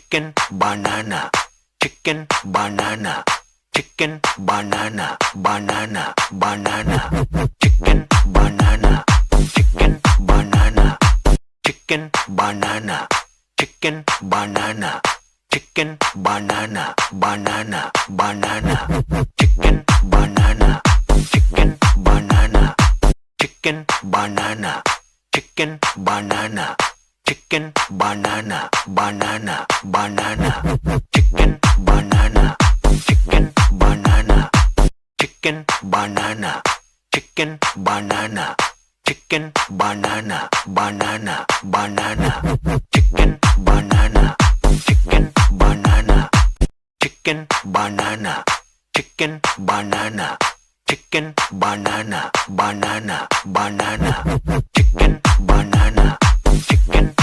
chicken banana, chicken banana, chicken banana, banana, banana, chicken banana, chicken banana, chicken banana, chicken banana, chicken banana, banana, banana, chicken banana, chicken banana, chicken banana, chicken banana, chicken banana, banana, banana, chicken banana, chicken banana, chicken banana, chicken banana, chicken banana, banana, banana, chicken banana, chicken banana, chicken banana, chicken banana, chicken banana, banana, banana, chicken banana, chicken